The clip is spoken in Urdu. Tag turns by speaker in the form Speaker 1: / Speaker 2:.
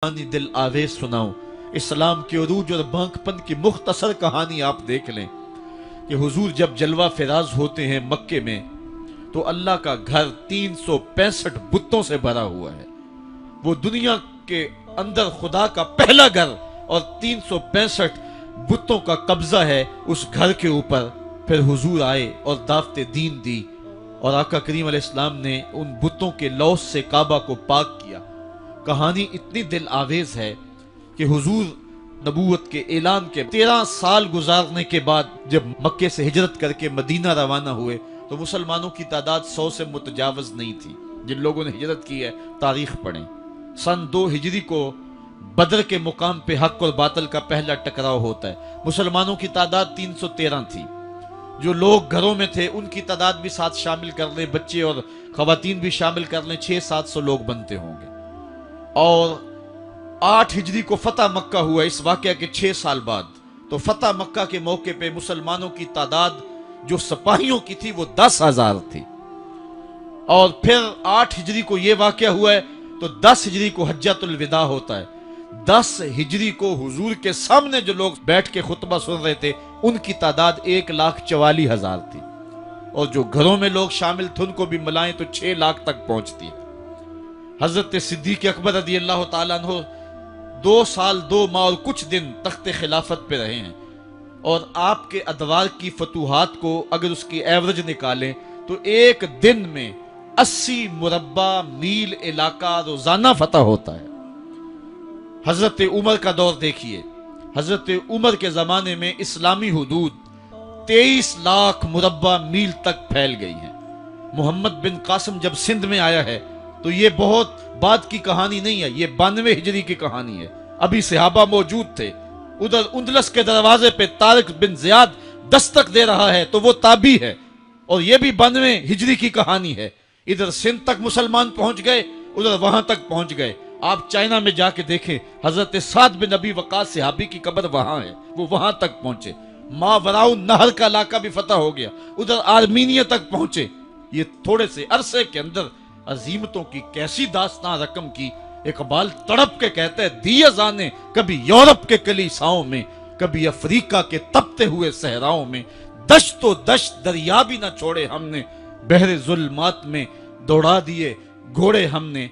Speaker 1: کہانی دل آویز سناؤں، اسلام کے عروج اور بانکپن کی مختصر کہانی آپ دیکھ لیں کہ حضور جب جلوہ فراز ہوتے ہیں مکے میں تو اللہ کا گھر 365 بتوں سے بھرا ہوا ہے۔ وہ دنیا کے اندر خدا کا پہلا گھر اور 365 بتوں کا قبضہ ہے اس گھر کے اوپر۔ پھر حضور آئے اور دعوت دین دی اور آقا کریم علیہ السلام نے ان بتوں کے لوث سے کعبہ کو پاک کیا۔ کہانی اتنی دل آویز ہے کہ حضور نبوت کے اعلان کے 13 سال گزارنے کے بعد جب مکے سے ہجرت کر کے مدینہ روانہ ہوئے تو مسلمانوں کی تعداد 100 سے متجاوز نہیں تھی۔ جن لوگوں نے ہجرت کی ہے تاریخ پڑھیں۔ سن 2 ہجری کو بدر کے مقام پہ حق اور باطل کا پہلا ٹکراؤ ہوتا ہے۔ مسلمانوں کی تعداد 313 تھی۔ جو لوگ گھروں میں تھے ان کی تعداد بھی ساتھ شامل کر لیں، بچے اور خواتین بھی شامل کر لیں، 600-700 لوگ بنتے ہوں گے۔ اور 8 ہجری کو فتح مکہ ہوا اس واقعہ کے 6 سال بعد۔ تو فتح مکہ کے موقع پہ مسلمانوں کی تعداد جو سپاہیوں کی تھی وہ 10,000 تھی۔ اور پھر 8 ہجری کو یہ واقعہ ہوا ہے تو 10 ہجری کو حجۃ الوداع ہوتا ہے۔ 10 ہجری کو حضور کے سامنے جو لوگ بیٹھ کے خطبہ سن رہے تھے ان کی تعداد 1,44,000 تھی، اور جو گھروں میں لوگ شامل تھے ان کو بھی ملائیں تو 6 لاکھ تک پہنچتی ہے۔ حضرت صدیق اکبر رضی اللہ تعالیٰ عنہ 2 سال 2 ماہ اور کچھ دن تخت خلافت پہ رہے ہیں، اور آپ کے ادوار کی فتوحات کو اگر اس کی ایوریج نکالیں تو ایک دن میں 80 مربع میل علاقہ روزانہ فتح ہوتا ہے۔ حضرت عمر کا دور دیکھیے، حضرت عمر کے زمانے میں اسلامی حدود 23 لاکھ مربع میل تک پھیل گئی ہیں۔ محمد بن قاسم جب سندھ میں آیا ہے تو یہ بہت بعد کی کہانی نہیں ہے، یہ 92 ہجری کی کہانی ہے۔ ابھی صحابہ موجود تھے۔ ادھر اندلس کے دروازے پہ طارق بن زیاد دستک دے رہا ہے تو وہ تابعی ہے، اور یہ بھی 92 ہجری کی کہانی ہے۔ ادھر سندھ تک مسلمان پہنچ گئے، ادھر وہاں تک پہنچ گئے۔ آپ چائنا میں جا کے دیکھیں، حضرت سعد بن ابی وقاص صحابی کی قبر وہاں ہے، وہ وہاں تک پہنچے۔ ماوراء النہر کا علاقہ بھی فتح ہو گیا، ادھر آرمینیا تک پہنچے۔ یہ تھوڑے سے عرصے کے اندر عظیمتوں کی کیسی داستان رقم کی۔ اقبال تڑپ کے کہتے ہیں، دی ازانے کبھی یورپ کے کلیساؤں میں، کبھی افریقہ کے تپتے ہوئے صحراؤں میں، دشت و دشت دریا بھی نہ چھوڑے ہم نے، بحر ظلمات میں دوڑا دیے گھوڑے ہم نے۔